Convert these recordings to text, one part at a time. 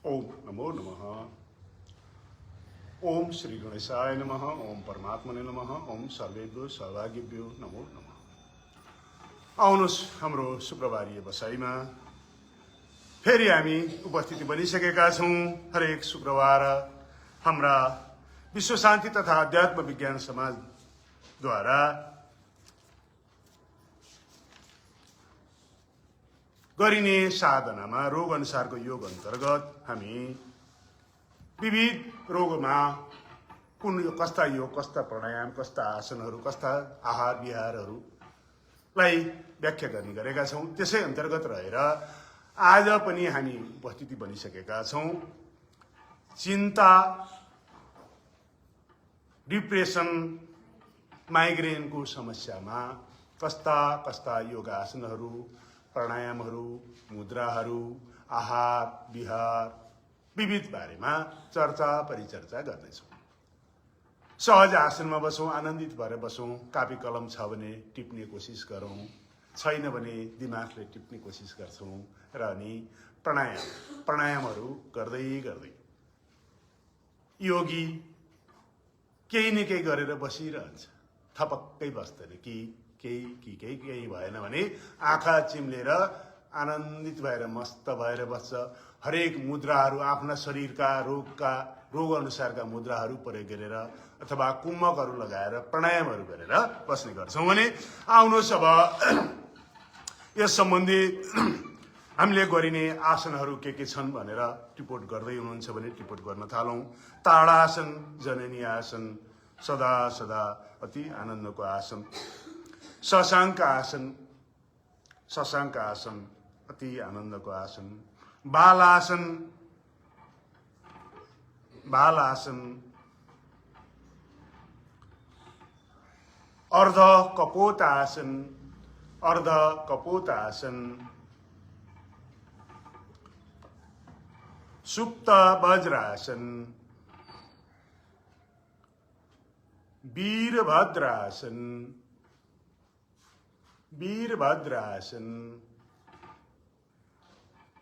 ओम नमो नमः। ओम श्री गणेशाय नमः। ओम परमात्मने नमः। ओम सर्वेभ्यो सौभाग्यभ्यो नमो नमः। आउनुहोस् हाम्रो शुक्रबारीय बसाइमा फेरि हामी उपस्थिति बनिसकेका छौँ। हरेक शुक्रबार हाम्रा विश्व शान्ति तथा अध्यात्म विज्ञान समाजद्वारा गरिने साधनामा रोग अनुसारको योग अन्तर्गत हामी विविध रोगमा कुन कस्ता योग, कस्ता प्राणायाम, कस्ता आसनहरू, कस्ता आहार विहारहरूलाई व्याख्या गर्ने गरेका छौँ। त्यसै अन्तर्गत रहेर आज पनि हामी उपस्थिति बनिसकेका छौँ। चिन्ता, डिप्रेसन, माइग्रेनको समस्यामा कस्ता कस्ता योगासनहरू, प्राणायामहरू, मुद्राहरू, आहार विहार विविध बारेमा चर्चा परिचर्चा गर्नेछौँ। सहज आसनमा बसौँ, आनन्दित भएर बसौँ। कापी कलम छ भने टिप्ने कोसिस गरौँ, छैन भने दिमागले टिप्ने कोसिस गर्छौँ। र अनि प्राणायामहरू गर्दै गर्दै योगी केही न केही गरेर बसिरहन्छ, थपक्कै बस्दैन कि केही भएन भने आँखा चिम्लेर आनन्दित भएर मस्त भएर बस्छ। हरेक मुद्राहरू आफ्ना शरीरका रोग अनुसारका मुद्राहरू प्रयोग गरेर अथवा कुम्मकहरू लगाएर प्राणायामहरू गरेर बस्ने गर्छौँ। भने आउनुहोस् अब यस सम्बन्धी हामीले गरिने आसनहरू के छन् भनेर टिपोट गर्दै हुनुहुन्छ भने टिपोट गर्न थालौँ। ताडासन, जननी आसन, सदा सदा अति आनन्दको आसन। शशाङ्क आसन अति आनन्दको आसन। बालासन, अर्ध कपोत आसन, सुप्त वज्रासन, वीरभद्रासन,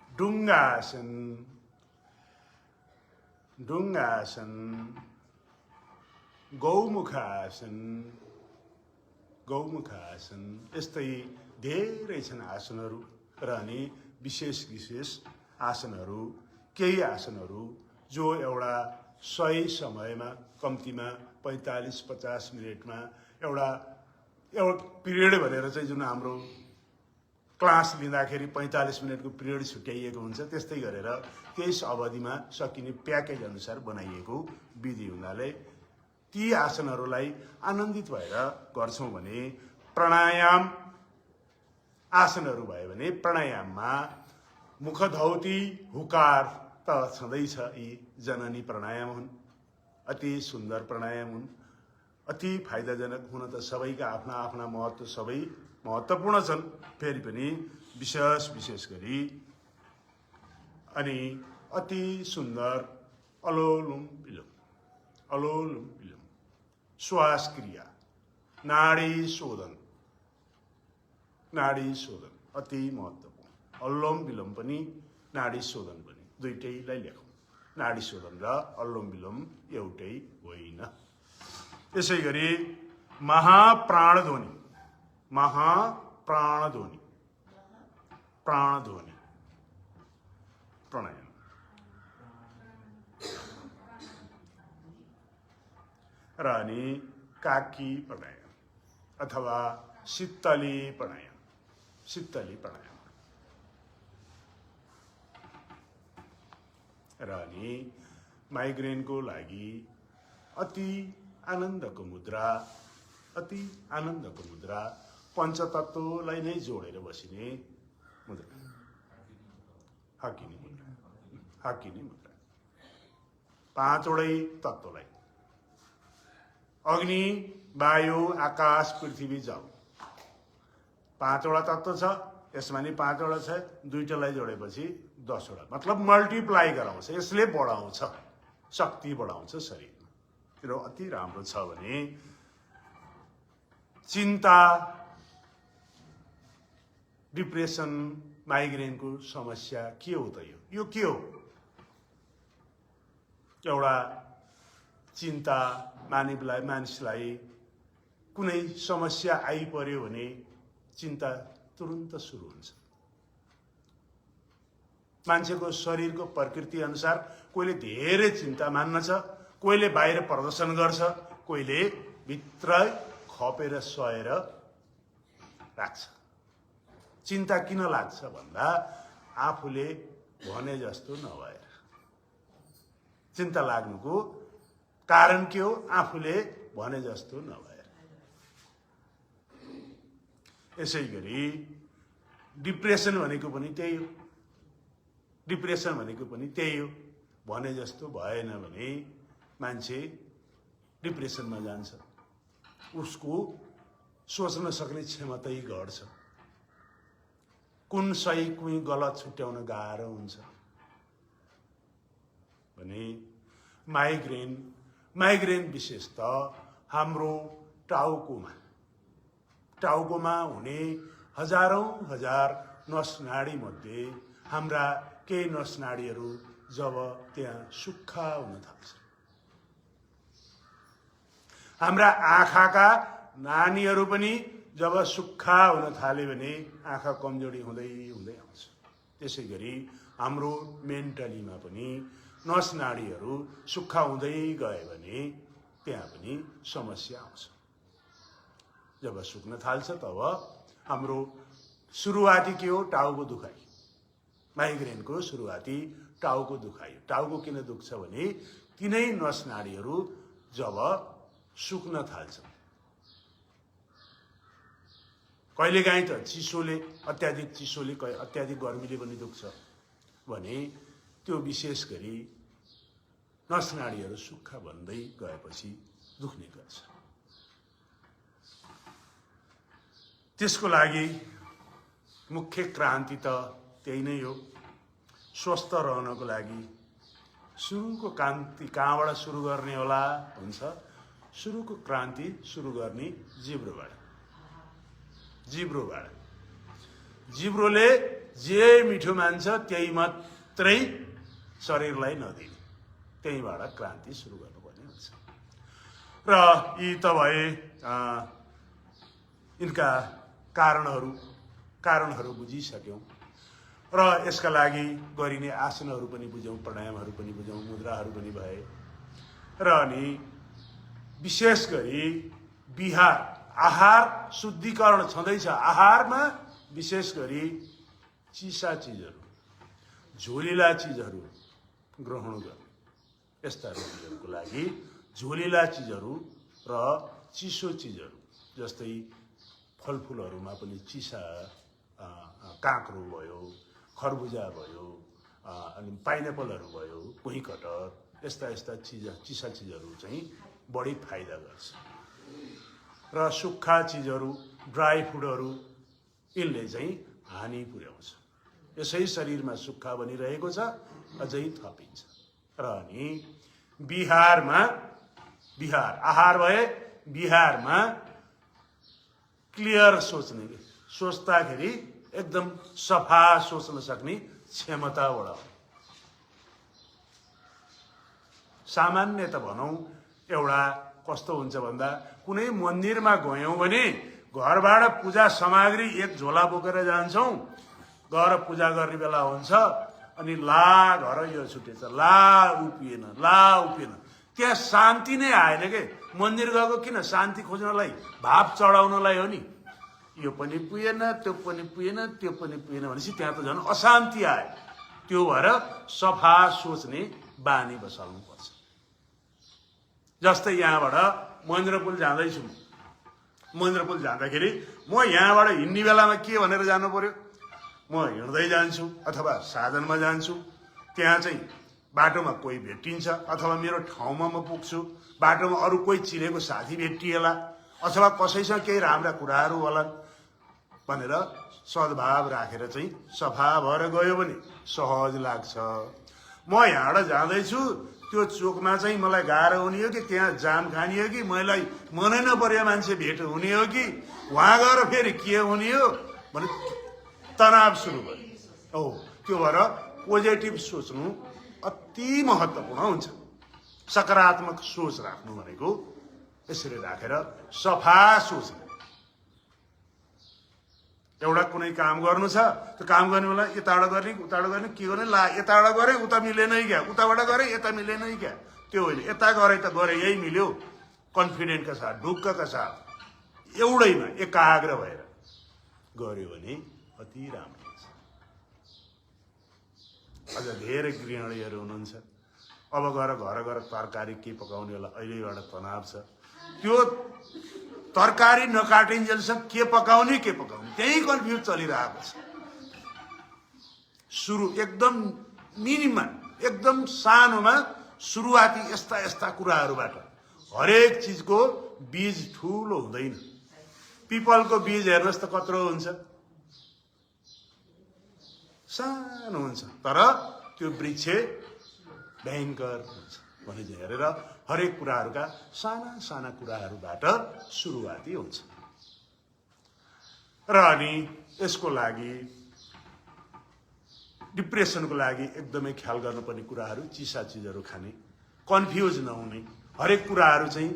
डुङ्गासन, गौमुखासन। यस्तै धेरै छन् आसनहरू। र अनि विशेष आसनहरू, केही आसनहरू जो एउटा सही समयमा, कम्तीमा 45-50 मिनटमा एउटा पिरियड भनेर चाहिँ जुन हाम्रो क्लास लिँदाखेरि 45 मिनटको पिरियड छुट्याइएको हुन्छ, त्यस्तै गरेर त्यस अवधिमा सकिने प्याकेज अनुसार बनाइएको विधि हुनाले ती आसनहरूलाई आनन्दित भएर गर्छौँ। भने प्राणायाम आसनहरू भयो भने प्राणायाममा मुखधौती, हुकार त छँदैछ। यी जननी प्राणायाम हुन्, अति सुन्दर प्राणायाम हुन्, अति फाइदाजनक हुन त सबैका आफ्ना आफ्ना महत्त्व सबै महत्त्वपूर्ण छन्। फेरि पनि विशेष गरी अनि अति सुन्दर अलोलुम विलोम श्वास क्रिया, नाडी शोधन अति महत्त्वपूर्ण। अनुलोम विलोम पनि नाडी शोधन पनि, दुईटैलाई लेखौँ। नाडी शोधन र अनुलोम विलोम एउटै होइन। त्यसै गरी प्राणध्वनि प्राणायाम र अनि काकी प्राणायाम अथवा शीतली प्राणायाम र अनि माइग्रेनको लागि अति आनन्दको मुद्रा पञ्चतत्त्वलाई नै जोडेर बसिने मुद्रा, हाकिनी मुद्रा। पाँचवटै तत्त्वलाई, अग्नि, वायु, आकाश, पृथ्वी, जल, पाँचवटा तत्त्व छ। यसमा नि पाँचवटा छ, दुईटालाई जोडेपछि 10वटा, मतलब मल्टिप्लाई गराउँछ। यसले बढाउँछ, शक्ति बढाउँछ शरीरमा। त्यो अति राम्रो छ। भने चिन्ता, डिप्रेसन, माइग्रेनको समस्या के हो त? यो के हो? एउटा चिन्ता मानिसलाई कुनै समस्या आइपर्यो भने चिन्ता तुरुन्त सुरु हुन्छ। मान्छेको शरीरको प्रकृति अनुसार कोहीले धेरै चिन्ता मान्दछ, कोहीले बाहिर प्रदर्शन गर्छ, कोहीले भित्र खपेर सहेर राख्छ। चिन्ता किन लाग्छ भन्दा आफूले भने जस्तो नभएर। चिन्ता लाग्नुको कारण के हो? आफूले भने जस्तो नभएर। यसै गरी डिप्रेसन भनेको पनि त्यही हो। डिप्रेसन भनेको पनि त्यही हो। भने जस्तो भएन भने मान्छे डिप्रेसनमा जान्छ, उसको सोच्न सक्ने क्षमतै घट्छ, कुन सही कुन गलत छुट्याउन गाह्रो हुन्छ। भने माइग्रेन विशेष त हाम्रो टाउकोमा हुने हजार नस नाडी मध्ये हाम्रा केही नस नाडीहरू जब त्यहाँ सुक्खा हुन थाल्छ, हाम्रा आँखाका नानीहरू पनि जब सुक्खा हुन थाल्यो भने आँखा कमजोरी हुँदै हुँदै आउँछ। त्यसै गरी हाम्रो मेन्टलीमा पनि नस नाडीहरू सुक्खा हुँदै गए भने त्यहाँ पनि समस्या आउँछ। जब सुक्न थाल्छ तब हाम्रो सुरुवाती के हो? टाउको दुखाइ। माइग्रेनको सुरुवाती टाउको दुखाइ। टाउको किन दुख्छ भने तिनै नस नाडीहरू जब सुक्न थाल्छ। कहिलेकाहीँ त अत्याधिक चिसोले अत्याधिक गर्मीले पनि दुख्छ भने त्यो विशेष गरी नस नाडीहरू सुक्खा भन्दै गएपछि दुख्ने गर्छ। त्यसको लागि मुख्य क्रान्ति त त्यही नै हो। स्वस्थ रहनको लागि सुरुको क्रान्ति कहाँबाट सुरु गर्ने होला हुन्छ? सुरुको क्रान्ति सुरु गर्ने जिब्रोबाट। जिब्रोले जे मिठो मान्छ त्यही मात्रै शरीरलाई नदिने, त्यहीबाट क्रान्ति सुरु गर्नुपर्ने हुन्छ। र यी त भए यिनका कारणहरू बुझिसक्यौँ र यसका लागि गरिने आसनहरू पनि बुझौँ, प्राणायामहरू पनि बुझौँ, मुद्राहरू पनि भए। र अनि विशेष गरी आहार शुद्धिकरण छँदैछ। आहारमा विशेष गरी चिसा चिजहरू, झोलिला चिजहरू ग्रहण गर्ने। यस्ता रोगीहरूको लागि झोलिला चिजहरू र चिसो चिजहरू जस्तै फलफुलहरूमा पनि चिसा, काँक्रो भयो, खरबुजा भयो, अनि पाइनएप्पलहरू भयो, कुहीकटर, यस्ता चिसा चिजहरू चाहिँ बढी फाइदा गर्छ। र सुक्खा चिजहरू, ड्राई फुडहरू यिनले चाहिँ हानि पुर्याउँछ। यसै शरीरमा सुक्खा बनिरहेको छ, अझै थपिन्छ। र अनि आहार भए बिहारमा क्लियर सोच्दाखेरि एकदम सफा सोच्न सक्ने क्षमता बढाउने। सामान्य त भनौँ एउटा कस्तो हुन्छ भन्दा कुनै मन्दिरमा गयौँ भने घरबाट पूजा सामग्री एक झोला बोकेर जान्छौँ, गएर पूजा गर्ने बेला हुन्छ अनि घर यो छुटेछ, उपिएन, त्यहाँ शान्ति नै आएन के। मन्दिर गएको किन? शान्ति खोज्नलाई, भाव चढाउनलाई हो नि। यो पनि पुगेन, त्यो पनि पुगेन भनेपछि त्यहाँ त झन् अशान्ति आयो। त्यो भएर सफा सोच्ने बानी बसाल्नुपर्छ। जस्तै यहाँबाट महेन्द्रपुल जाँदैछु, महेन्द्रपुल जाँदाखेरि म यहाँबाट हिँड्ने बेलामा के भनेर जानु पर्यो? म हिँड्दै जान्छु अथवा साधनमा जान्छु, त्यहाँ चाहिँ बाटोमा कोही भेटिन्छ अथवा मेरो ठाउँमा म पुग्छु, बाटोमा अरू कोही चिनेको साथी भेटिएला अथवा कसैसँग केही राम्रा कुराहरू होलान् भनेर सद्भाव राखेर चाहिँ सफा भएर गयो भने सहज लाग्छ। म यहाँबाट जाँदैछु, त्यो चोकमा चाहिँ मलाई गाह्रो हुने हो कि त्यहाँ जाम खाने हो कि मलाई मनै नपरेको मान्छे भेट हुने हो कि वहाँ गएर फेरि के हुने हो भने तनाव सुरु भयो। त्यो भएर पोजिटिभ सोच्नु अति महत्त्वपूर्ण हुन्छ। सकारात्मक सोच राख्नु भनेको यसरी राखेर सफा सोच। एउटा कुनै काम गर्नु छ, त्यो काम गर्ने बेला यताबाट गर्ने उताबाट गर्ने, के गर्ने, ला यताबाट गरे उता मिलेनै क्या, उताबाट गरे यता मिलेनै क्या, त्यो होइन, यता गरे त गरे यही मिल्यो, कन्फिडेन्टका साथ ढुक्कका साथ एउटैमा एकाग्र भएर गर्यो भने अति राम्रो हुन्छ। अझ धेरै गृहिणीहरू हुनुहुन्छ, अब गएर घर तरकारी के पकाउने होला, अहिलेबाट तनाव छ, त्यो तरकारी नकाटिन्जेलसम्म के पकाउने त्यही कन्फ्युज चलिरहेको छ। सुरु एकदम मिनिमम, एकदम सानोमा सुरुवाती यस्ता यस्ता कुराहरूबाट हरेक चिजको बीज ठुलो हुँदैन। पिपलको बीज हेर्नुहोस् त कत्रो हुन्छ, सानो हुन्छ, तर त्यो वृक्ष भयङ्कर हुन्छ भने हेरेर हरेक कुराहरूका साना साना कुराहरूबाट सुरुवाती हुन्छ। र अनि यसको लागि डिप्रेसनको लागि एकदमै ख्याल गर्नुपर्ने कुराहरू, चिसा चिजहरू खाने, कन्फ्युज नहुने, हरेक कुराहरू चाहिँ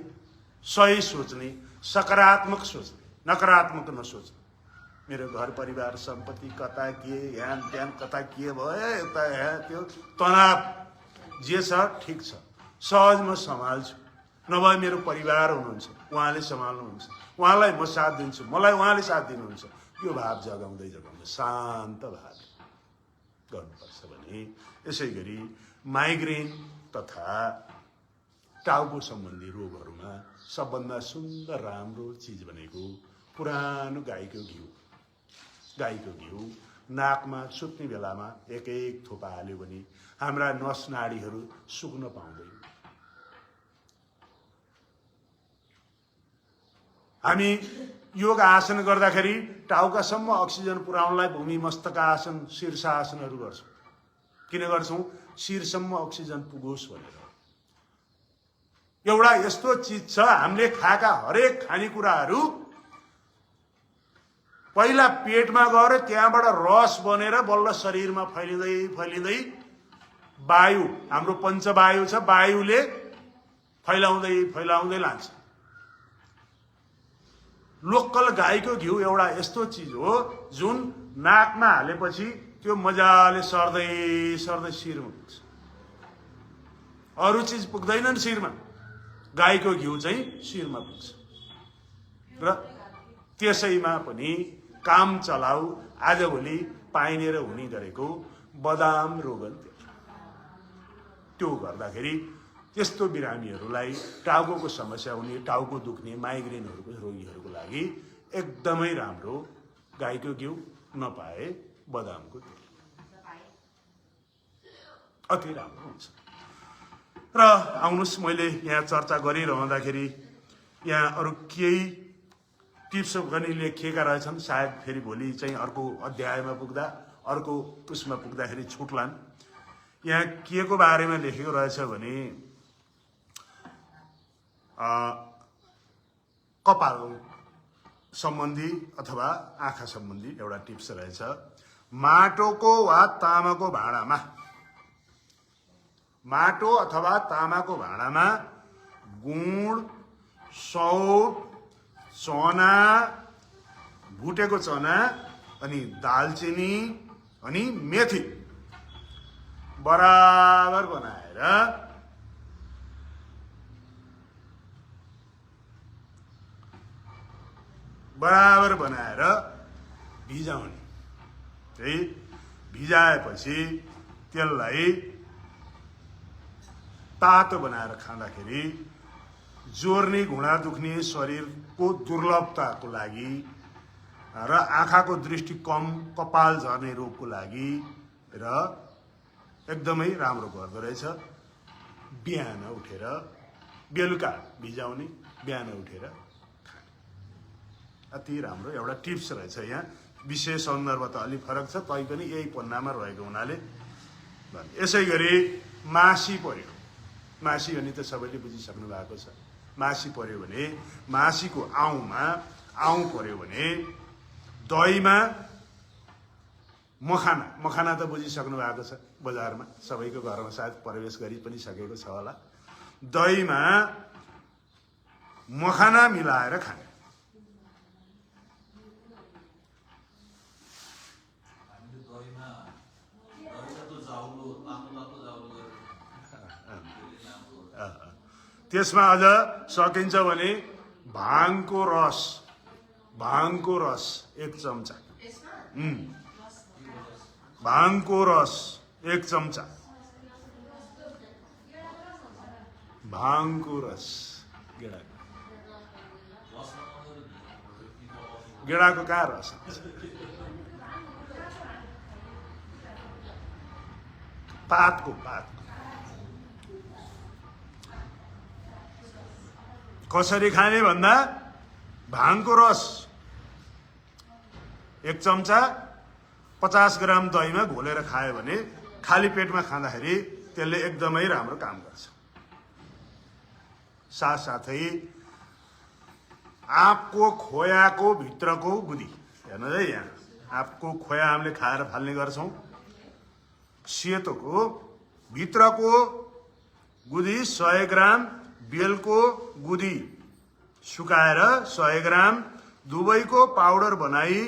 सही सोच्ने, सकारात्मक सोच्ने, नकारात्मक नसोच्ने। मेरो घर परिवार सम्पत्ति कता के ह्यान त्यान कता के भयो, यता यहाँ त्यो तनाव जे छ ठिक छ, सहज म सम्हाल्छु, नभए मेरो परिवार हुनुहुन्छ उहाँले सम्हाल्नुहुन्छ, उहाँलाई म साथ दिन्छु, मलाई उहाँले साथ दिनुहुन्छ, यो भाव जगाउँदै शान्त भाव गर्नुपर्छ भने। यसै गरी माइग्रेन तथा टाउको सम्बन्धी रोगहरूमा सबभन्दा सुन्दर राम्रो चिज भनेको पुरानो गाईको घिउ। गाईको घिउ नाकमा सुत्ने बेलामा एक एक थोपा हाल्यो भने हाम्रा नस नाडीहरू सुक्न पाउँदैन। हामी योग आसन गर्दाखेरि टाउकासम्म अक्सिजन पुर्याउनलाई भूमि मस्तकासन शीर्षासनहरू गर्छौँ। किन गर्छौँ? शिरसम्म अक्सिजन पुगोस् भनेर। एउटा यस्तो चिज छ, हामीले खाएका हरेक खानेकुराहरू पहिला पेटमा गएर त्यहाँबाट रस बनेर बल्ल शरीरमा फैलिँदै फैलिँदै वायु, हाम्रो पञ्चवायु छ, वायुले फैलाउँदै फैलाउँदै लान्छ। लोकल गाईको घिउ एउटा यस्तो चिज हो जुन नाकमा हालेपछि त्यो मजाले सर्दै सर्दै शिरमा पुग्छ। अरू चिज पुग्दैनन् शिरमा, गाईको घिउ चाहिँ शिरमा पुग्छ। र त्यसैमा पनि काम चलाउ आजभोलि पाइने र हुने गरेको बदाम रोगन तेल, त्यो गर्दाखेरि त्यस्तो बिरामीहरूलाई टाउको समस्या हुने, टाउको दुख्ने, माइग्रेनहरूको रोगीहरूको लागि एकदमै राम्रो गाईको घिउ, नपाए बदामको तेल अति राम्रो हुन्छ। र आउनुहोस्, मैले यहाँ चर्चा गरिरहँदाखेरि यहाँ अरू केही टिप्स पनि लेखिएका रहेछन्, सायद फेरि भोलि चाहिँ अर्को अध्यायमा पुग्दा, अर्को उसमा पुग्दाखेरि छुट्लान्। यहाँ के को बारेमा लेखेको रहेछ भने कपाल सम्बन्धी अथवा आँखा सम्बन्धी एउटा टिप्स रहेछ। माटोको वा तामाको भाँडामा, माटो अथवा तामाको भाँडामा गुड, सौप, चना, भुटेको चना अनि दालचिनी अनि मेथी बराबर बनाएर भिजाउने। है, भिजाएपछि त्यसलाई तातो बनाएर खाँदाखेरि जोर्नी, घुँडा दुख्ने, शरीरको दुर्लभताको लागि र आँखाको दृष्टि कम, कपाल झर्ने रोगको लागि र एकदमै राम्रो गर्दो रहेछ। बिहान उठेर, बेलुका भिजाउने, बिहान उठेर खाने, अति राम्रो एउटा टिप्स रहेछ। यहाँ विषय सन्दर्भ त अलि फरक छ, तैपनि यही पन्नामा रहेको हुनाले। यसै गरी मासी पर्यो, मासी भने त सबैले बुझिसक्नु भएको छ। मासी पर्यो भने मासीको आउँमा आउँ पर्यो भने दहीमा मखाना, मखाना त बुझिसक्नु भएको छ, बजारमा सबैको घरमा सायद प्रवेश गरी पनि सकेको छ होला। दहीमा मखाना मिलाएर खाने। त्यसमा अझ सकिन्छ भने भाङको रस 1 चम्चा, भाङको रस 1 चम्चा, भाङको रस, गेडाको कहाँ रस, पातको कसरी खाने भन्दा भाङको रस 1 चम्चा 50 ग्राम दहीमा घोलेर खायो भने खाली पेटमा खाँदाखेरि त्यसले एकदमै राम्रो काम गर्छ। साथसाथै आँपको खोयाको भित्रको गुदी हेर्नु है, यहाँ आँपको खोया हामीले खाएर फाल्ने गर्छौँ। सेतोको भित्रको गुदी 100 ग्राम, बेलको गुदी सुकाएर 100 ग्राम, दुवैको पाउडर बनाई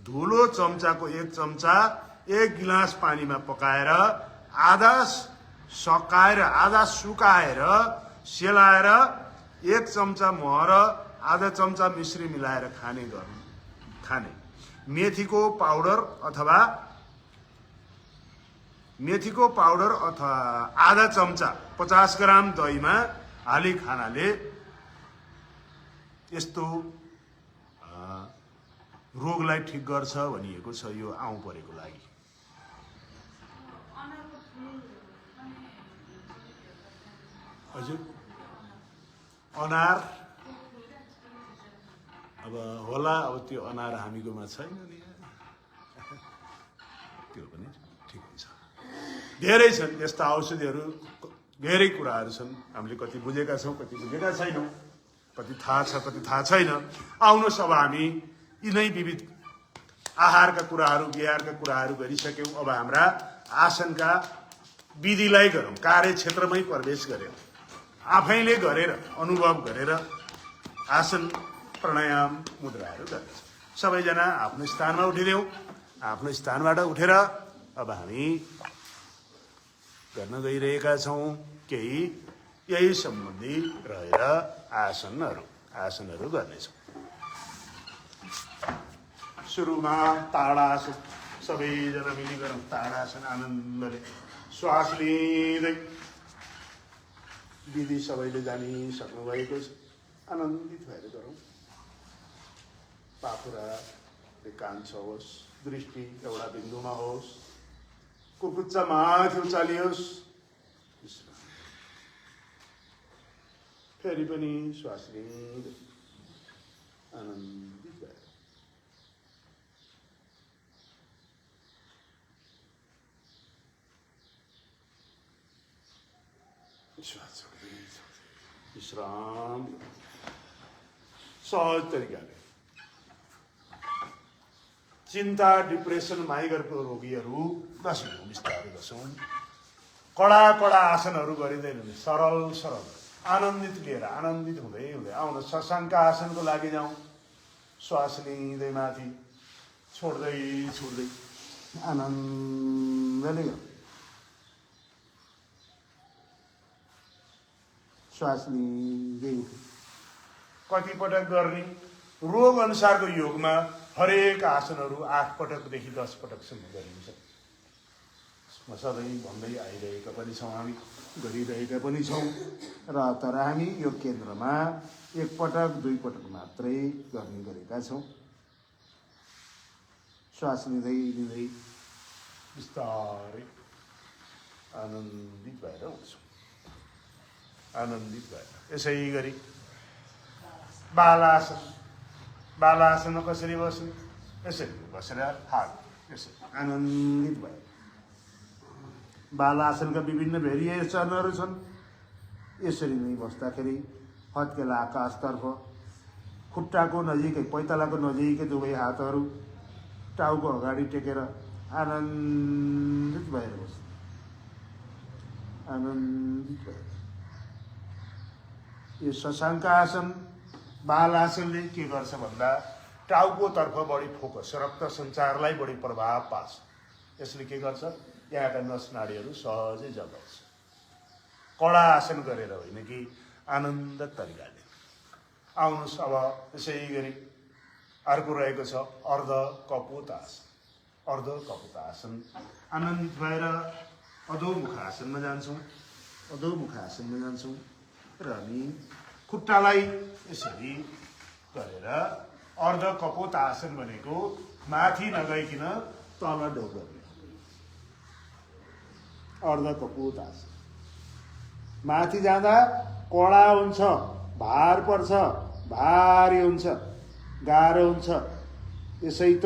धुलो चम्चाको 1 चम्चा 1 गिलास पानीमा पकाएर आधा सकाएर आधा सुकाएर सेलाएर 1 चम्चा मह र आधा चम्चा मिश्री मिलाएर खाने। मेथीको पाउडर अथवा आधा चम्चा 50 ग्राम दहीमा हाली खानाले यस्तो रोगलाई ठिक गर्छ भनिएको छ। यो आउँ परेको लागि हजुर अनार अब होला, अब त्यो अनार हामीकोमा छैन नि, त्यो पनि ठिकै छ। धेरै छन् यस्ता औषधिहरू, धेरै कुराहरू छन्। हामीले कति बुझेका छौँ, कति बुझेका छैनौँ, कति थाहा छ, कति थाहा छैन। आउनुहोस् अब हामी यिनै विविध आहारका कुराहरू, विहारका कुराहरू गरिसक्यौँ। अब हाम्रा आसनका विधिलाई गरौँ, कार्यक्षेत्रमै प्रवेश गऱ्यौँ। आफैले गरेर अनुभव गरेर आसन प्राणायाम मुद्राहरू गर्छ। सबैजना आफ्नो स्थानमा उठिदेऊ। आफ्नो स्थानबाट उठेर अब हामी गर्न गइरहेका छौँ केही यही सम्बन्धी रहेर आसनहरू गर्नेछौँ। सुरुमा ताडासन, सबैजना मिली गरौँ। ताडासन आनन्दले श्वास लिँदै, विधि सबैले जानिसक्नु भएको छ, आनन्दित भएर गरौँ। पाखुराले कान्छ होस्, दृष्टि एउटा बिन्दुमा होस्, कुर्कुच्चा माथि उचालियोस्। फेरि पनि श्वास लिँदै आनन्दित भएर श्वास छोड्दै विश्राम सहज तरिकाले। चिन्ता, डिप्रेसन, माइग्रेनको रोगीहरू बस्यौँ, बिस्तारै बसौँ। कडा आसनहरू गरिँदैन, सरल आनन्दित लिएर, आनन्दित हुँदै आउन। शशाङ्क आसनको लागि जाउँ। श्वास लिँदै माथि छोड्दै आनन्दले गरौँ। श्वास लिँदै कति पटक गर्ने, रोग अनुसारको योगमा हरेक आसनहरू 8 पटकदेखि 10 पटकसम्म गरिन्छ। म सधैँ भन्दै आइरहेका पनि छौँ, हामी गरिरहेका पनि छौँ र तर हामी यो केन्द्रमा 1 पटक 2 पटक मात्रै गर्ने गरेका छौँ। श्वास लिँदै बिस्तारै आनन्दित भएर आउँछौँ। आनन्दित भएर यसै गरी बालासनमा कसरी बस्नु, यसरी बसेर हात यसरी आनन्दित भयो। बालासनका विभिन्न भेरिएसनहरू छन्। यसरी नै बस्दाखेरि हत्केला आकाशतर्फ, खुट्टाको नजिकै, पैतालाको नजिकै दुवै हातहरू टाउको अगाडि टेकेर आनन्दित भएर बस्नु। आनन्दित भएर यो शशाङ्क आसन बालासनले के गर्छ भन्दा टाउकोतर्फ बढी फोकस रक्त सञ्चारलाई बढी प्रभाव पार्छ। यसले के गर्छ यहाँका नस नाडीहरू सहजै जगाउँछ। कडा आसन गरेर होइन कि आनन्द तरिकाले। आउनुहोस् अब यसै गरी अर्को रहेको छ अर्ध कपोत आसन। अर्ध कपोत आसन आनन्दित भएर अधोमुख आसनमा जान्छौँ। अधोमुख आसनमा जान्छौँ र हामी खुट्टालाई यसरी गरेर अर्ध कपोत आसन भनेको माथि नगइकन तल ढोग्ने अर्ध कपोत आसन। माथि जाँदा कडा हुन्छ, भार पर्छ, भारी हुन्छ, गाह्रो हुन्छ। यसै त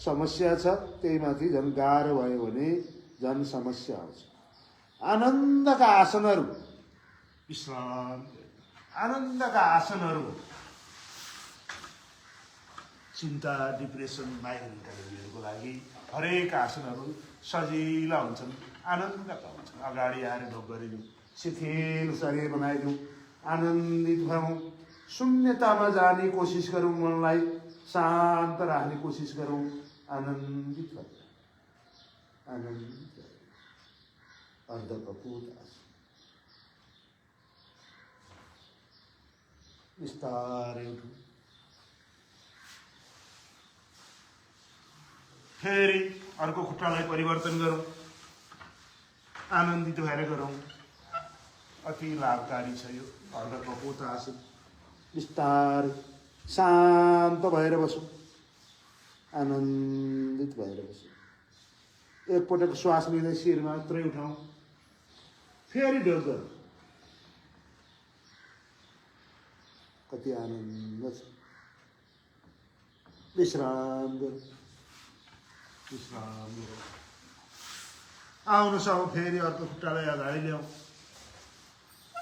समस्या छ, त्यही माथि झन् गाह्रो भयो भने झन् समस्या आउँछ। आनन्दका आसनहरू विश्राम आनन्दका आसनहरू चिन्ता डिप्रेसन माइग्रेनका रोगीहरूको लागि हरेक आसनहरू सजिला हुन्छन्, आनन्दका हुन्छन्। अगाडि आएर ढोक गरिदिउँ, शिथिल शरीर बनाइदिउँ, आनन्दित भयौँ, शून्यतामा जाने कोसिस गरौँ, मनलाई शान्त राख्ने कोसिस गरौँ, आनन्दित भयौँ। आनन्दित अर्ध कपोत आसन बिस्तारै उठौँ। फेरि अर्को खुट्टालाई परिवर्तन गरौँ, आनन्दित भएर गरौँ। अति लाभकारी छ यो अर्ध कपोत आसन। बिस्तारै शान्त भएर बसौँ, आनन्दित भएर बसौँ। एकपटक श्वास लिँदै शिर मात्रै उठाउँ, फेरि ढोक गरौँ। कति आनन्द छ। विश्राम गरौँ, विश्राम गरौँ। आउनुहोस् अब फेरि अर्को खुट्टालाई अगाडि ल्याउँ।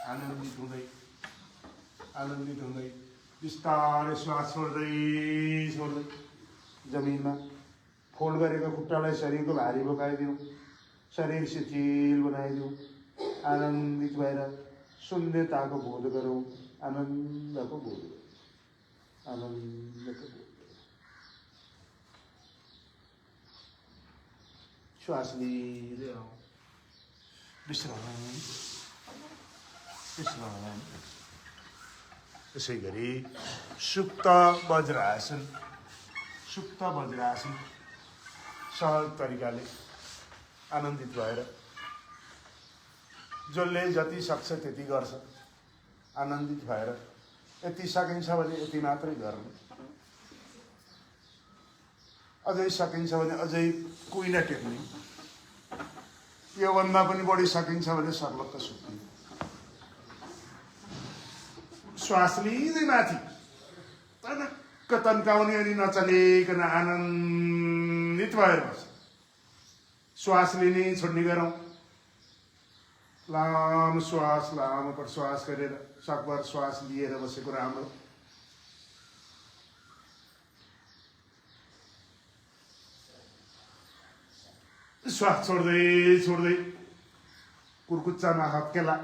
आनन्दित हुँदै आनन्दित हुँदै बिस्तारै श्वास छोड्दै छोड्दै जमिनमा फोल्ड गरेको खुट्टालाई शरीरको भारी बोकाइदिउँ, शरीर शिथिल बनाइदिउँ। आनन्दित भएर शून्यताको बोध गरौँ, आनन्दको बोध गरौँ, आनन्दको बोध। श्वास लिँदै आऊ, विश्राम विश्राम। त्यसै गरी सुप्त वज्रासन। सुप्त वज्रासन सहज तरिकाले आनन्दित भएर जसले जति सक्छ त्यति गर्छ। आनन्दित भएर यति सकिन्छ भने यति मात्रै गर्नु, अझै सकिन्छ भने अझै कुइना टेक्ने, योभन्दा पनि बढी सकिन्छ भने सर्लक्क सुत्ने। श्वास लिँदै माथि तनक्क तन्काउने अनि नचलिकन आनन्दित भएर बस्छ। श्वास लिने छोड्ने गरौँ। लामो श्वास, लामो प्रश्वास गरेर सकभर श्वास लिएर बसेको राम्रो। श्वास छोड्दै छोड्दै कुर्कुच्चामा हत्केला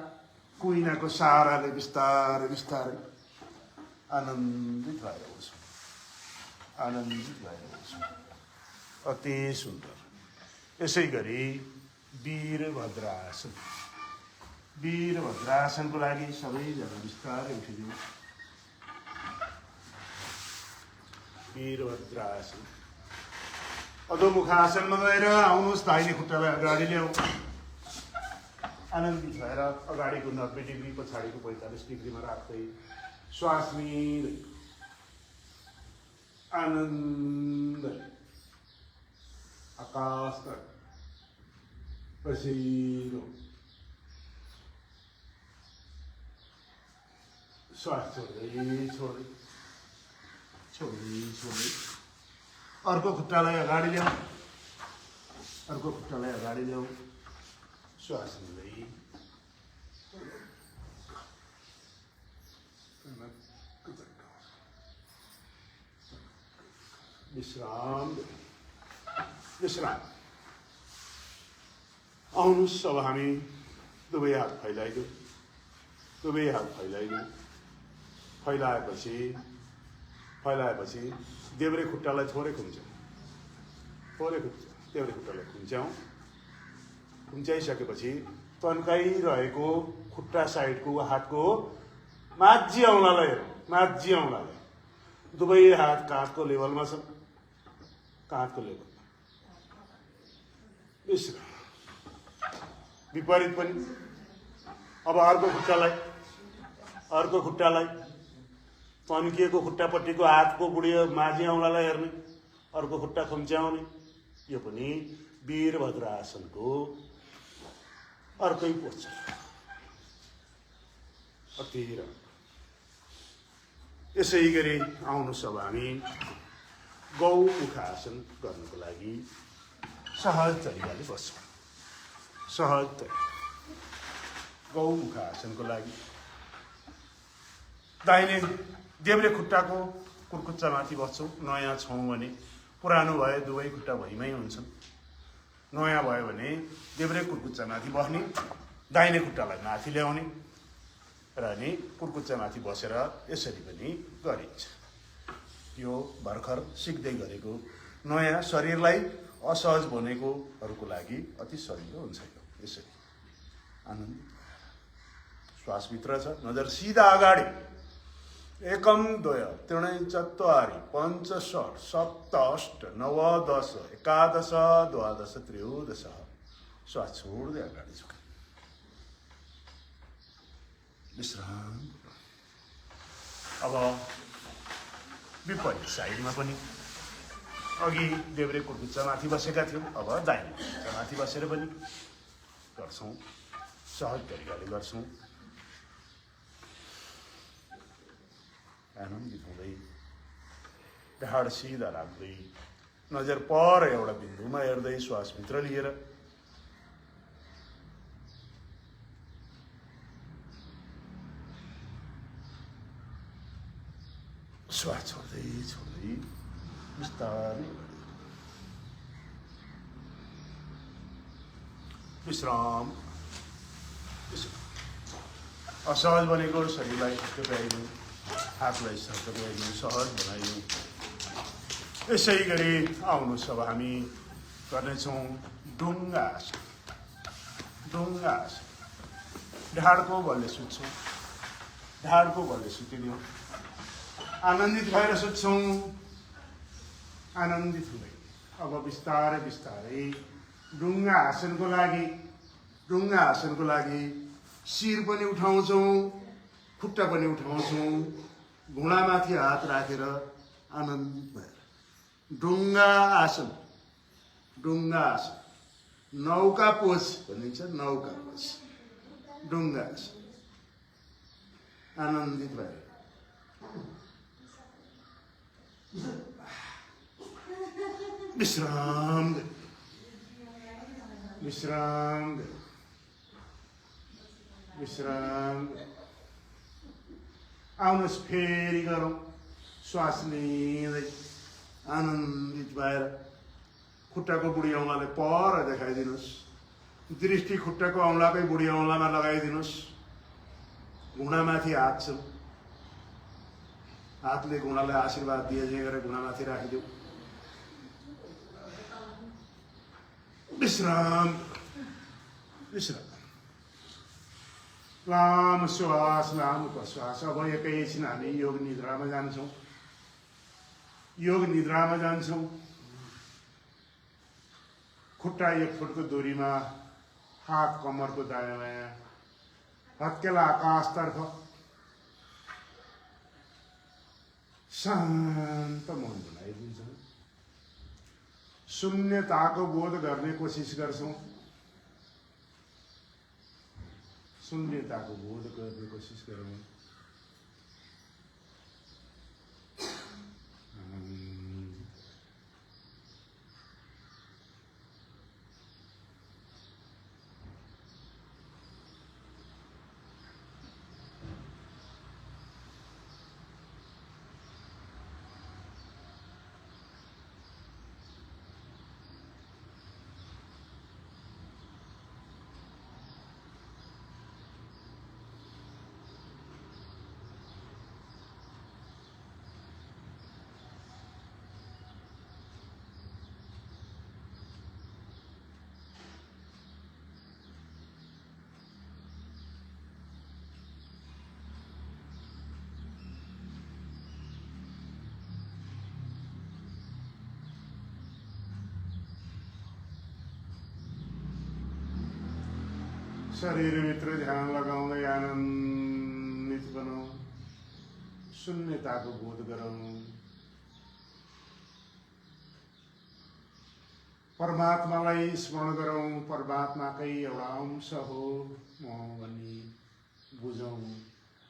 कुइनाको सहाराले बिस्तारै बिस्तारै आनन्दित भएर बस्छौँ, आनन्दित भएर बस्छौँ। अति सुन्दर। यसै गरी वीरभद्रासन। वीरभद्रासनको लागि सबैजना बिस्तारै उठिदिउँ। वीरभद्रासन। अधोमुखासनमा गएर आउनुहोस्, दाहिने खुट्टालाई अगाडि ल्याऊ। आनन्दित भएर अगाडिको 90 डिग्री, पछाडिको 45 डिग्रीमा राख्दै श्वास लिँदै आनन्द आकाशतर्फ पसिलो श्वास छोड्दै छोड्दै छोड्दै छोड्दै अर्को खुट्टालाई अगाडि ल्याऊ। अर्को खुट्टालाई अगाडि ल्याऊ। श्वास लिँदै विश्राम विश्राम। आउनुहोस् अब हामी दुवै हात फैलाइदिउँ, दुवै हात फैलाइदिउँ। फैलाएपछि देब्रे खुट्टालाई थोरै खुम्च्यौँ, देब्रे खुट्टालाई खुम्च्याइसकेपछि तन्काइरहेको खुट्टा साइडको हातको माझी औँलालाई दुवै हात काँधको लेभलमा छन्, काँधको लेभलमा। विपरीत पनि अब अर्को खुट्टालाई तन्किएको खुट्टापट्टिको हातको बुढी माझी औँलालाई हेर्ने, अर्को खुट्टा खुम्च्याउने। यो पनि वीरभद्र आसनको अर्कै पोस्चर। अति राम्रो। यसै गरी आउनुहोस् अब हामी गौमुख आसन गर्नको लागि सहज तरिकाले बस्छौँ। सहज तरिका गौमुख आसनको लागि दाहिने देब्रे खुट्टाको कुर्कुच्चामाथि बस्छौँ। नयाँ छौँ भने, पुरानो भए दुवै खुट्टा भुइँमै हुन्छन्। नयाँ भयो भने देब्रे कुर्कुच्चामाथि बस्ने, दाहिने खुट्टालाई माथि ल्याउने र अनि कुर्कुच्चामाथि बसेर यसरी पनि गरिन्छ। यो भर्खर सिक्दै गरेको नयाँ शरीरलाई असहज बनेकोहरूको लागि अति सजिलो हुन्छ। यो यसरी आनन्द श्वासभित्र छ, नजर सिधा अगाडि। एकम द्वय त्रिणै चत्वारि पञ्च षट् सप्त अष्ट नव दश एकादश द्वादश त्रयोदश। श्वास छोड्दै अगाडि झुक्ने, विश्राम। अब विपरीत साइडमा पनि अघि देब्रे कुर्कुच्चामाथि बसेका थियौँ, अब दाहिने कुर्कुच्चामाथि बसेर पनि गर्छौँ। सहज तरिकाले गर्छौँ। आनन्दित हुँदै ढाड सिधा राख्दै नजर पर एउटा बिन्दुमा हेर्दै श्वासभित्र लिएर श्वास छोड्दै बिस्तारै विश्राम। असहज बनेको शरीरलाई टुक्राइदिउँ, हातलाई टुक्राइदिउँ, सहज बनाइदिउँ। यसै गरी आउनुहोस् अब हामी गर्नेछौँ डुङ्गा आसन। ढाडको बलले सुत्छौँ, ढाडको बलले सुतिदिउँ। आनन्दित भएर सुत्छौँ, आनन्दित हुँदै। अब बिस्तारै डुङ्गा आसनको लागि शिर पनि उठाउँछौँ, खुट्टा पनि उठाउँछौँ। घुँडामाथि हात राखेर आनन्दित भएर डुङ्गा आसन। नौका पोज भनिन्छ, नौका पोज डुङ्गा आसन। आनन्दित भएर विश्राम। आउनुहोस् फेरि गरौँ। श्वास लिँदै आनन्दित भएर खुट्टाको बुढी औँलालाई पर देखाइदिनुहोस्। दृष्टि खुट्टाको औँलाकै बुढी औँलामा लगाइदिनुहोस्। घुँडामाथि हात छ, हातले घुँडालाई आशीर्वाद दिए गरेर घुँडामाथि राखिदेऊ। विश्राम। लामो श्वास, लामो प्रश्वास। अब एकैछिन हामी योग निद्रामा जान्छौँ। खुट्टा 1 फुटको दूरीमा, हात कम्मरको दायाँ बायाँ, हत्केला आकाशतर्फ। शान्त मन बनाइदिन्छौँ। शून्यताको बोध गर्ने कोसिस गर्छौँ। शून्यताको बोध गर्ने कोसिस गरौँ। शरीरभित्र ध्यान लगाउँदै आनन्दित बनाऊ, शून्यताको बोध गरौँ। परमात्मालाई स्मरण गरौँ, परमात्माकै एउटा अंश हो म भनी बुझौँ,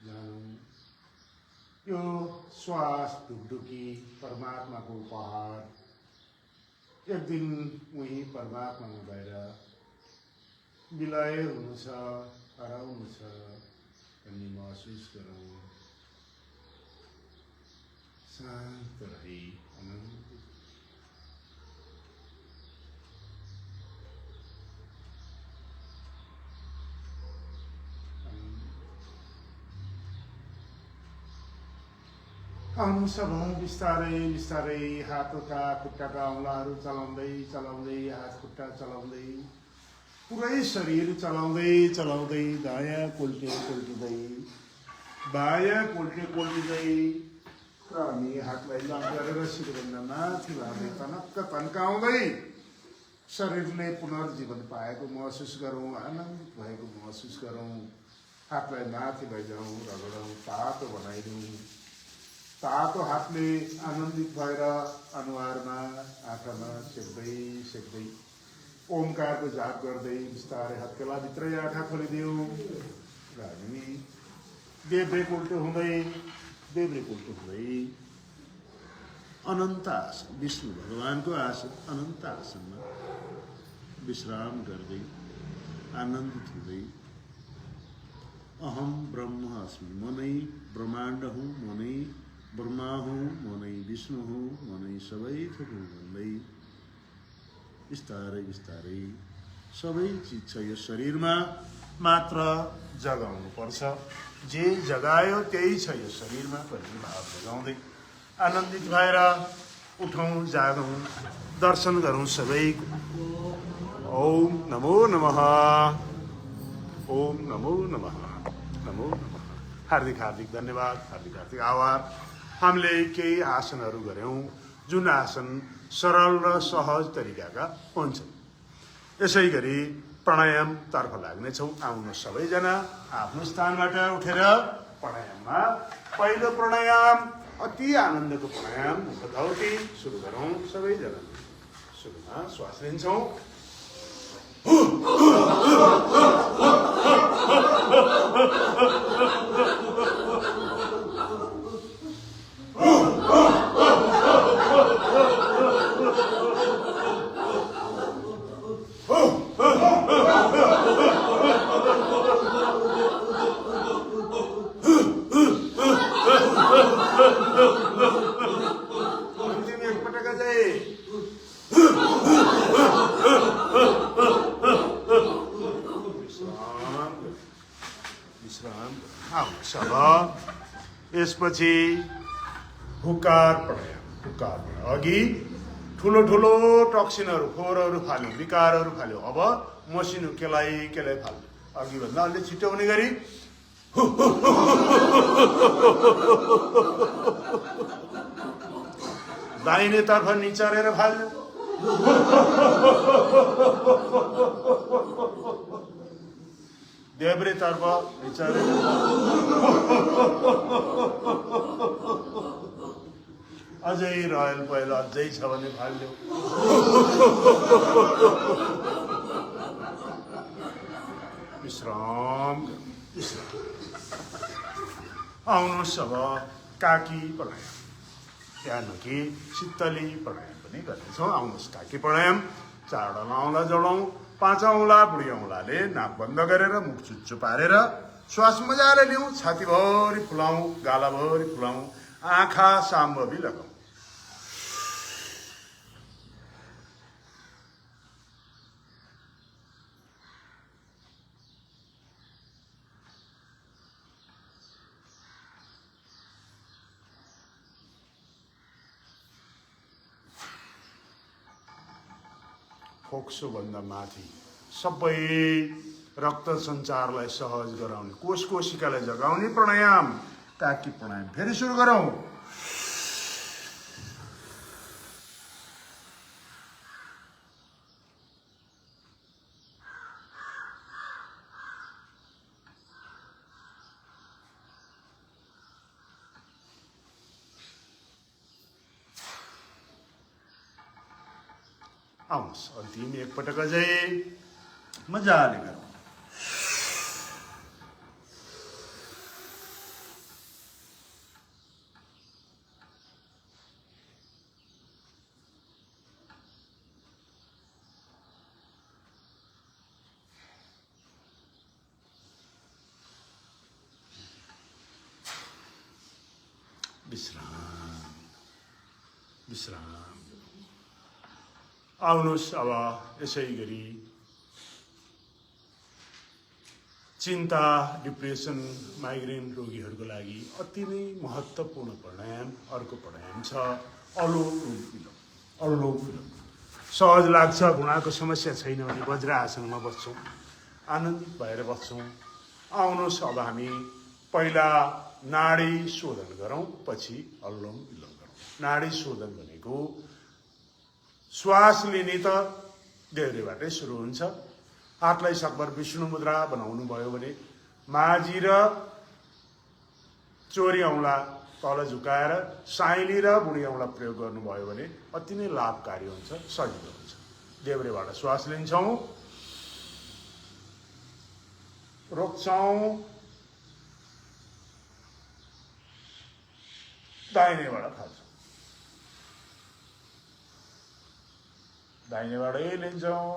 जानौँ। यो श्वास ढुकढुकी परमात्माको उपहार, एक दिन उही परमात्मामा गएर विलय हुनु छ, हराउनु छ भन्ने महसुस गरौँ। शान्त रही आउनु सब बिस्तारै बिस्तारै हातका खुट्टाका औँलाहरू चलाउँदै चलाउँदै हात खुट्टा चलाउँदै पुरै शरीर चलाउँदै चलाउँदै दायाँ कोल्टे कोल्टिँदै बायाँ कोल्टे कोल्टिँदै र हामी हातलाई लाम गरेर शिरभन्दा माथि लाँदै तनक्क तन्काउँदै शरीरले पुनर्जीवन पाएको महसुस गरौँ, आनन्दित भएको महसुस गरौँ। हातलाई माथि लैजाउँ, रगडौँ, तातो बनाइदिउँ। तातो हातले आनन्दित भएर अनुहारमा आँखामा सेक्दै सेक्दै ओमकारको जाप गर्दै बिस्तारै हत्केलाभित्रै आँखा खोलिदिउँ र हामी देब्रे उल्टो हुँदै अनन्त आसन, विष्णु भगवानको आसन अनन्त आसनमा विश्राम गर्दै आनन्दित हुँदै अहम ब्रह्म अस्मि, म नै ब्रह्माण्ड हुँ, म नै ब्रह्मा हुँ, म नै विष्णु हुँ, म नै सबै थोक हुँ भन्दै बिस्तारै बिस्तारै सबै चिज छ यो शरीरमा, मात्र जगाउनु पर्छ। जे जगायो त्यही छ यो शरीरमा भन्ने भाव जगाउँदै आनन्दित भएर उठौँ, जागौँ, दर्शन गरौँ सबैको। ओम नमो नमः, ओम नमो नमः, नमो नमः। हार्दिक हार्दिक धन्यवाद, हार्दिक हार्दिक आभार। हामीले केही आसनहरू गऱ्यौँ जुन आसन सरल र सहज तरिकाका हुन्छन्। यसै गरी प्राणायामतर्फ लाग्नेछौँ। आउनु सबैजना आफ्नो स्थानबाट उठेर प्राणायाममा पहिलो प्राणायाम अति आनन्दको प्राणायाम मुखधौती सुरु गरौँ सबैजना। सुरुमा श्वास लिन्छौँ, अन्तिम एकपटक अझै विश्राम। सब यसपछि हुकार प्राणायाम। हुकार अघि ठुलो ठुलो टक्सिनहरू, फोहोरहरू फाल्यो, विकारहरू फाल्यो। अब मसिनो केलाइ केलाइ फाल्यो। अघि भन्दा अलि छिटो हुने गरी दाहिनेतर्फ निचारेर फाल्यो, देब्रेतर्फ निचारेर, अझै रयल पहिला अझै छ भने फाल्यो। विश्राम। आउनुहोस् अब काकी प्राणायाम, त्यहाँदेखि शीतली प्राणायाम पनि गर्नेछौँ। आउनुहोस् काकी प्राणायाम। चारवटा औँला जोडौँ, पाँच औँला बुढी औँलाले नाक बन्द गरेर मुख चुच्चो पारेर श्वास मजाले लिउँ, छातीभरि फुलाउँ, गालाभरि फुलाउँ, आँखा साम्भवी लगाउँ। फोक्सोभन्दा माथि सबै रक्त सञ्चारलाई सहज गराउने, कोष कोशिकालाई जगाउने प्राणायाम काकी प्राणायाम। फेरि सुरु गरौँ। आउनुहोस् अन्तिम एकपटक अझै मजाले गरौँ। विश्राम विश्राम। आउनुहोस् अब यसै गरी चिन्ता, डिप्रेसन, माइग्रेन रोगीहरूको लागि अति नै महत्त्वपूर्ण प्राणायाम अर्को प्राणायाम छ अनुलोम विलोम। अनुलोम विलोम सहज लाग्छ, घुँडाको समस्या छैन भने वज्रासनमा बस्छौँ, आनन्दित भएर बस्छौँ। आउनुहोस् अब हामी पहिला नाडी शोधन गरौँ, पछि अनुलोम विलोम गरौँ। नाडी शोधन भनेको श्वास लिने त देब्रेबाटै सुरु हुन्छ। हातलाई सकभर विष्णु मुद्रा बनाउनु भयो भने माझी र चोरी औँला तल झुकाएर साइली र बुढी औँला प्रयोग गर्नुभयो भने अति नै लाभकारी हुन्छ, सजिलो हुन्छ। देब्रेबाट श्वास लिन्छौँ, रोक्छौँ, दाहिनेबाट फाल्छौँ, दाहिनेबाटै लिन्छौँ,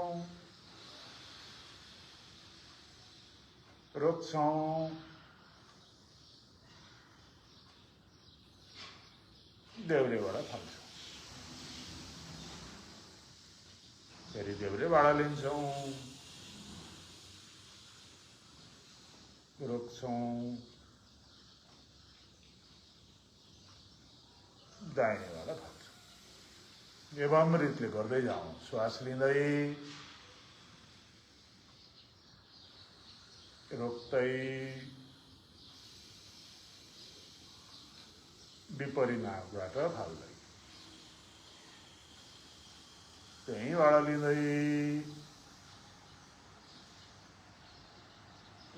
रोक्छौँ, देब्रेबाट फाल्छौँ, फेरि देब्रेबाट लिन्छौँ, रोक्छौँ, दाहिनेबाट फाल्छौँ। एवं रीतिले गर्दै जाउँ। श्वास लिँदै, रोक्दै, विपरीत नाकबाट फाल्दै, त्यहीँबाट लिँदै,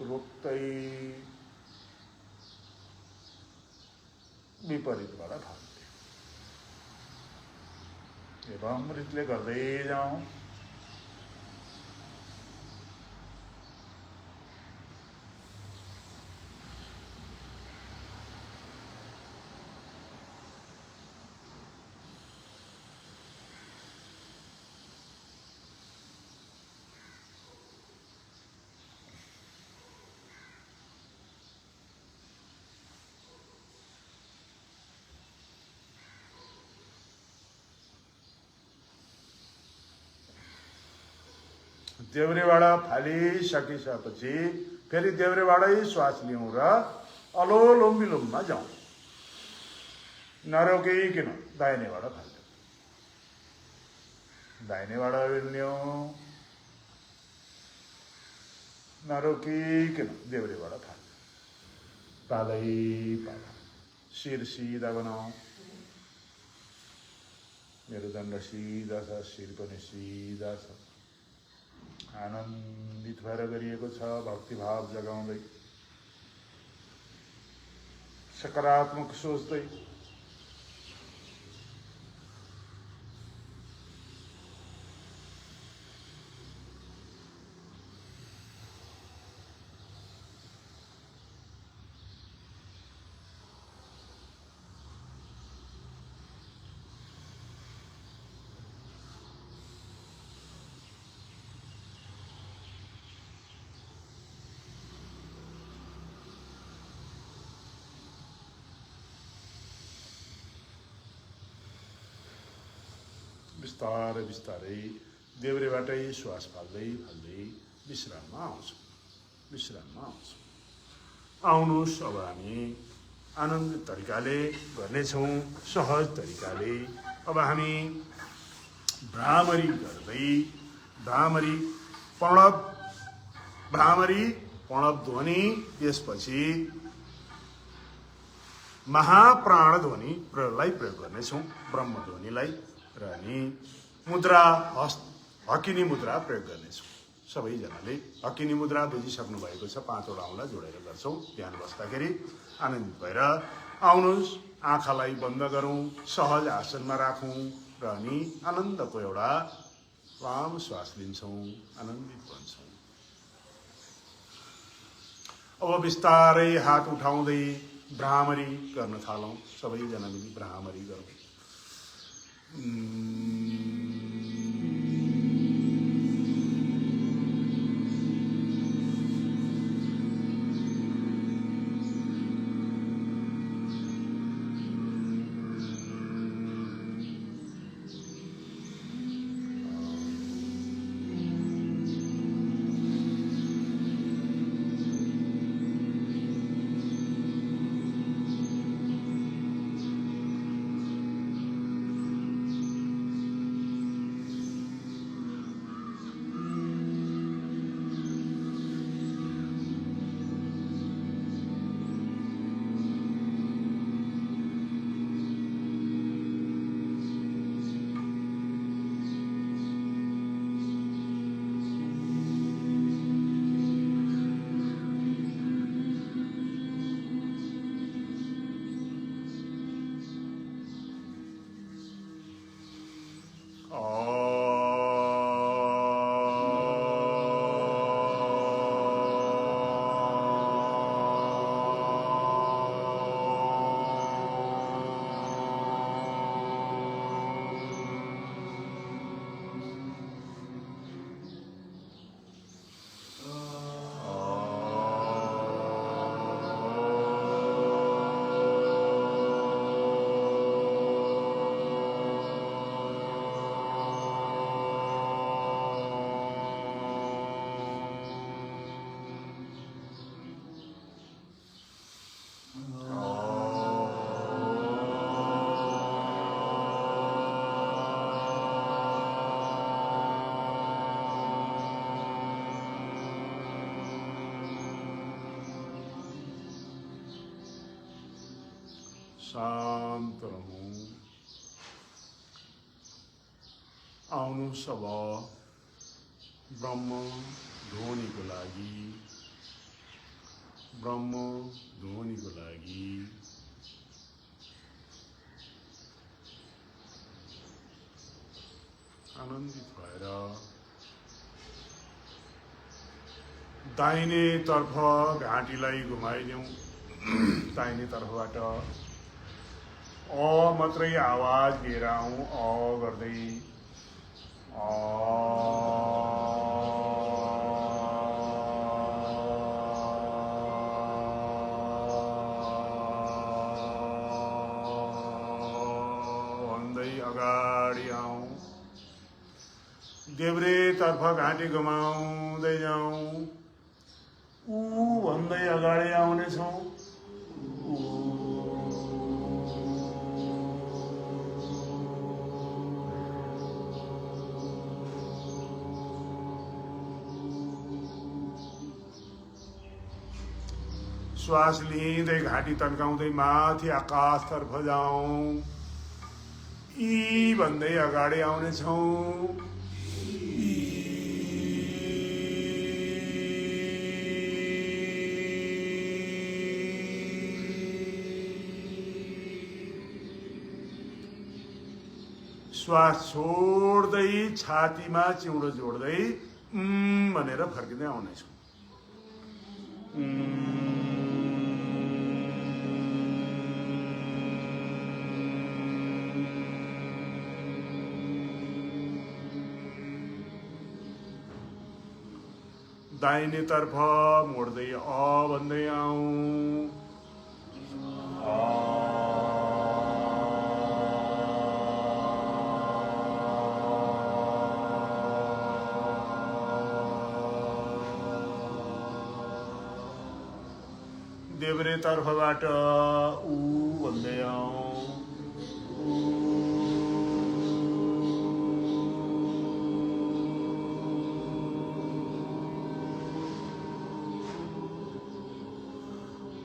रोक्दै, विपरीतबाट फाल्दै, एवं रीतिले गर्दै जाउँ। देब्रेबाट फालिसकिसकेपछि फेरि देब्रेबाटै श्वास लिउँ र अनुलोम विलोममा जाउँ। नरोकिकन दाहिनेबाट फाल्छौँ, दाहिनेबाट लिउँ, नरोकिकन देब्रेबाट फाल्छौँ, पालै पाला। शिर सिधा बनाऊ, मेरुदण्ड सिधा छ, शिर पनि सिधा छ। आनन्दित भएर गरिएको छ। भक्तिभाव जगाउँदै, सकारात्मक सोच्दै, बिस्तारै बिस्तारै देब्रेबाटै श्वास फाल्दै फाल्दै विश्राममा आउँछौँ, विश्राममा आउँछौँ। आउनुहोस् अब हामी आनन्दित तरिकाले गर्नेछौँ, सहज तरिकाले। अब हामी भ्रामरी गर्दै, भ्रामरी प्रणव ध्वनि, त्यसपछि महाप्राण ध्वनिलाई प्रयोग गर्नेछौँ, ब्रह्म ध्वनिलाई। र अनि मुद्रा हकिनी मुद्रा प्रयोग गर्नेछौँ। सबैजनाले हकिनी मुद्रा बुझिसक्नु भएको छ। 5 वटा औँला जोडेर गर्छौँ बिहान बस्दाखेरि। आनन्दित भएर आउनुहोस्, आँखालाई बन्द गरौँ, सहज आसनमा राखौँ र अनि आनन्दको एउटा लामो श्वास लिन्छौँ, आनन्दित बन्छौँ। अब बिस्तारै हात उठाउँदै भ्रामरी गर्न थालौँ। सबैजना मिली भ्रामरी गरौँ। शान्त रहौँ। आउनुहोस् अब ब्रह्म ध्वनिको लागि, ब्रह्म ध्वनिको लागि आनन्दित भएर दाहिने तर्फ घाँटीलाई घुमाइदेऊ। दाहिने तर्फबाट अ मात्रै आवाज लिएर आउँ। अ गर्दै भन्दै अगाडि आउँ। देब्रे तर्फ घाँटी घुमाउँदै जाउँ। ऊ भन्दै अगाडि आउनेछौँ। श्वास लिँदै घाँटी तन्काउँदै माथि आकाशतर्फ जाउँ। ई भन्दै अगाडि आउनेछौँ। श्वास छोड्दै छातीमा चिउँडो जोड्दै भनेर फर्किँदै आउनेछौँ। दाहिने तर्फ मोड्दै अ भन्दै आउँ। देब्रे तर्फबाट ऊ भन्दै आउँ।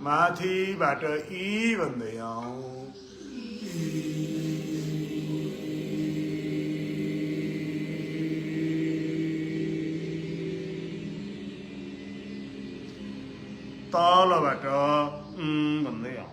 माथिबाट ई भन्दै आउँ। तलबाट भन्दै आउँ।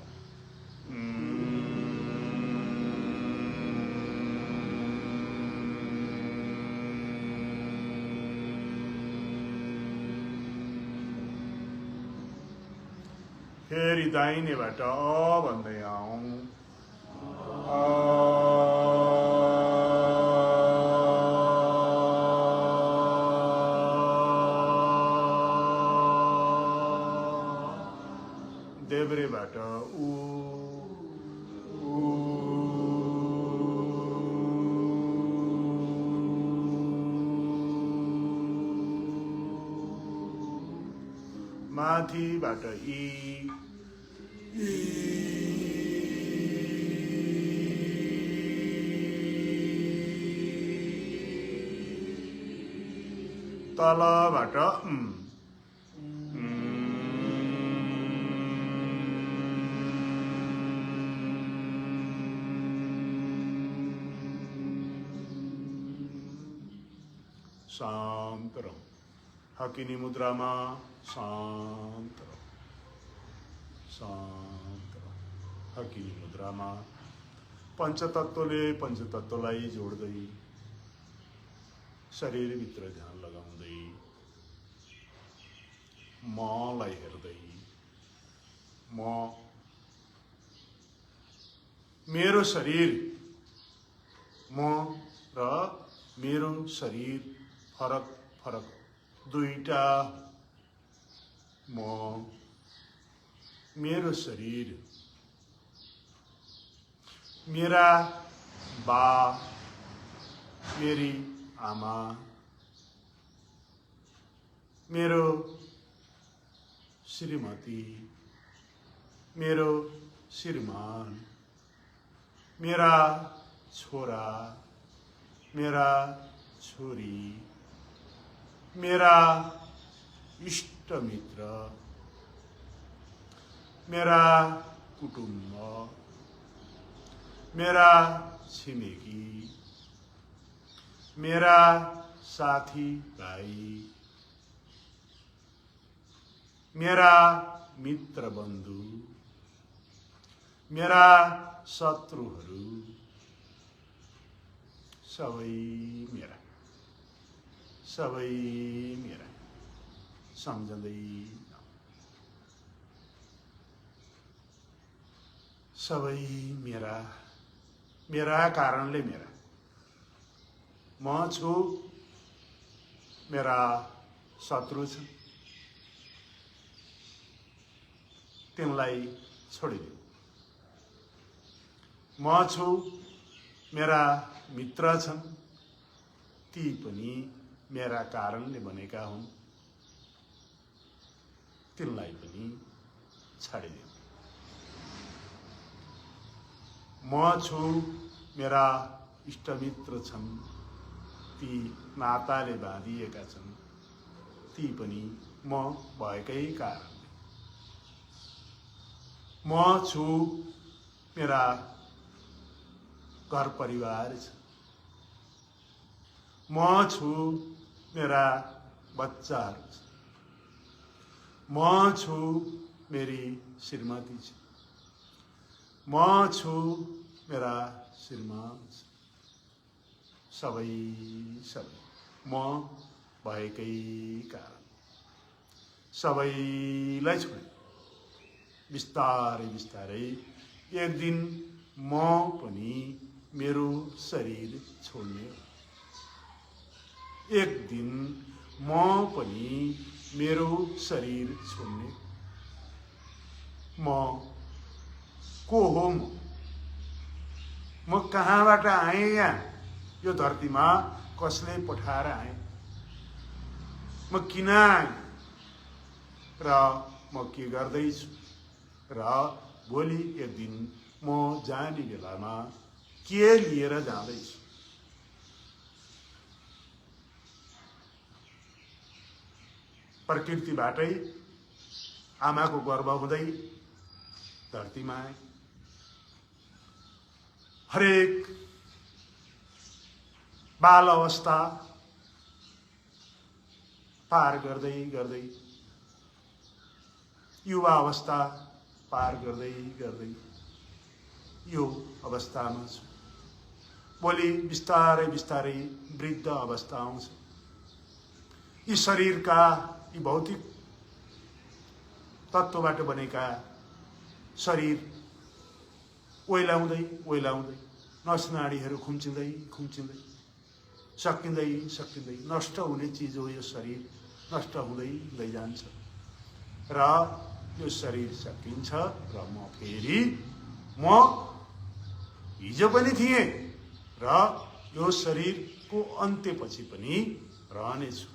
फेरि दाहिनेबाट भन्दै आऊ। देब्रेबाट ऊ। माथिबाट ई। तलबाट शान्त रह। हकिनी मुद्रामा शान्त रह, शान्त रह। हकिनी मुद्रामा पञ्चतत्त्वले पञ्चतत्त्वलाई जोड्दै शरीरभित्र ध्यान लगाउँदै मलाई हेर्दै म मेरो शरीर म र मेरो शरीर फरक फरक दुईटा। म मेरो शरीर मेरा बा मेरी आमा मेरो श्रीमती मेरो श्रीमान मेरा छोरा मेरा छोरी मेरा इष्ट मित्र मेरा कुटुम्ब मेरा छिमेकी मेरा साथी भाइ मेरा मित्र बन्धु मेरा शत्रुहरू सबै मेरा सम्झँदै सबै मेरा कारणले मेरा। म छु मेरा शत्रु छ तिनलाई छोडिदिऊ। म छु मेरा मित्र छन् ती पनि मेरा कारणले बनेका हुन् तिनलाई पनि छाडिदिऊ। म छु मेरा इष्टमित्र छन् ती नाताले बाँधिएका छन् ती पनि म भएकै कारणले। म छु मेरा घर परिवार छ म छु मेरा बच्चाहरू छ म छु मेरी श्रीमती छ म छु मेरा श्रीमान छ सबै म भएकै कारण सबैलाई छोडे बिस्तारै बिस्तारै एक दिन म पनि मेरो शरीर छोड्ने हो। एक दिन म पनि मेरो शरीर छोड्ने। म को हो? म कहाँबाट आएँ? यहाँ यो धरतीमा कसले पठाएर आएँ? म किन आएँ र म के गर्दैछु र भोलि एक दिन म जाने बेलामा के लिएर जाँदैछु? प्रकृतिबाटै आमाको गर्भ हुँदै धरतीमा आए। हरेक बाल अवस्था पार गर्दै गर्दै युवा अवस्था पार गर्दै गर्दै यो अवस्थामा छु। भोलि बिस्तारै बिस्तारै वृद्ध अवस्था आउँछ। यी शरीरका यी भौतिक तत्त्वबाट बनेका शरीर ओइलाउँदै ओइलाउँदै नसनाडीहरू खुम्चिँदै खुम्चिँदै सकिँदै सकिँदै नष्ट हुने चिज हो यो शरीर, नष्ट हुँदै हुँदै जान्छ र यो शरीर सकिन्छ र म हिजो पनि थिएँ र यो शरीरको अन्त्यपछि पनि रहनेछु।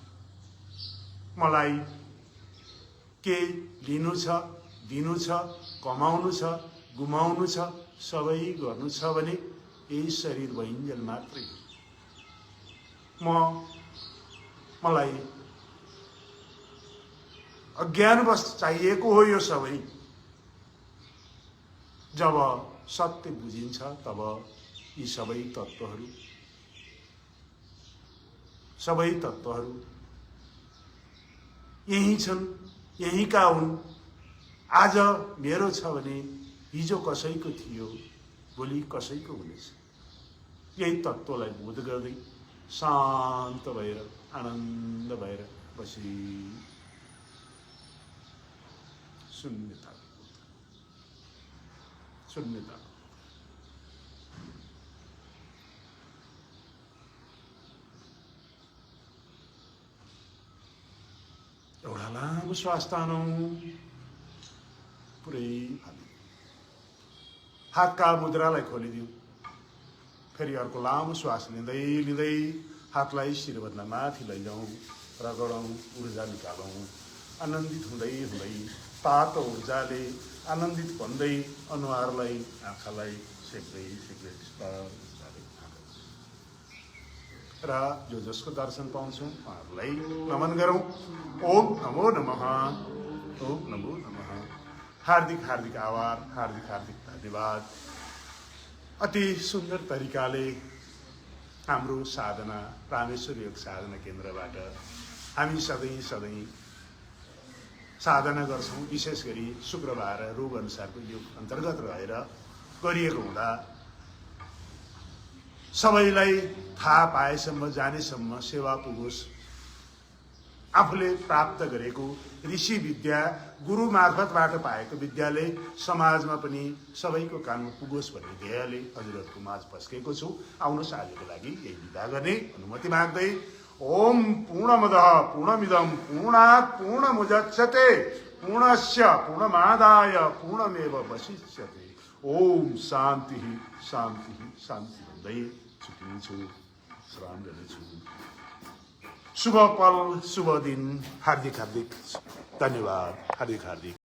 मलाई के लिनु छ, दिनु छ, कमाउनु छ, गुमाउनु छ, सबै गर्नु छ भने यही शरीर भइन्जेल मात्रै। मलाई अज्ञानवश चाहिएको हो यो सबै। जब सत्य बुझिन्छ तब यी सबै तत्त्वहरू यही छन्, यहीका हुन्। आज मेरो छ भने हिजो कसैको थियो, भोलि कसैको हुनेछ। यही तत्त्वलाई बोध गर्दै शान्त भएर आनन्द भएर बसी शून्यता एउटा लामो श्वास तानौं, पुरै हातका मुद्रालाई खोलिदिउँ। फेरि अर्को लामो श्वास लिँदै लिँदै हातलाई शिरभन्दा माथि लैजाउँ, रगडौँ, ऊर्जा निकालौँ। आनन्दित हुँदै हुँदै तातो ऊर्जाले आनन्दित भन्दै अनुहारलाई, आँखालाई सेक्दै सेक्दै र जो जसको दर्शन पाउँछौँ उहाँहरूलाई नमन गरौँ। ओम नमो नमः, ओम नमो नमः। हार्दिक हार्दिक आभार, हार्दिक हार्दिक धन्यवाद। अति सुन्दर तरिकाले हाम्रो साधना रामेश्वर योग साधना केन्द्रबाट हामी सधैँ सधैँ साधना गर्छौँ। विशेष गरी शुक्रबार रोग अनुसारको योग अन्तर्गत रहेर गरिएको हुँदा सबैलाई थाहा पाएसम्म, जानेसम्म सेवा पुगोस्। आफूले प्राप्त गरेको ऋषि विद्या, गुरु मार्फतबाट पाएको विद्याले समाजमा पनि सबैको कानमा पुगोस् भन्ने ध्येयले हजुरहरूको माझ पस्केको छु। आउनुहोस् आजको लागि यही विदा गर्ने अनुमति माग्दै ओम पूर्णमदः पूर्णमिदं पूर्णात् पूर्णमुदच्यते पूर्णस्य पूर्णमादाय पूर्णमेवावशिष्यते। ओम शान्ति शान्ति शान्ति भन्दै छुट्टिन्छु, विश्राम गर्नेछु। शुभ पल, शुभ दिन। हार्दिक हार्दिक धन्यवाद, हार्दिक हार्दिक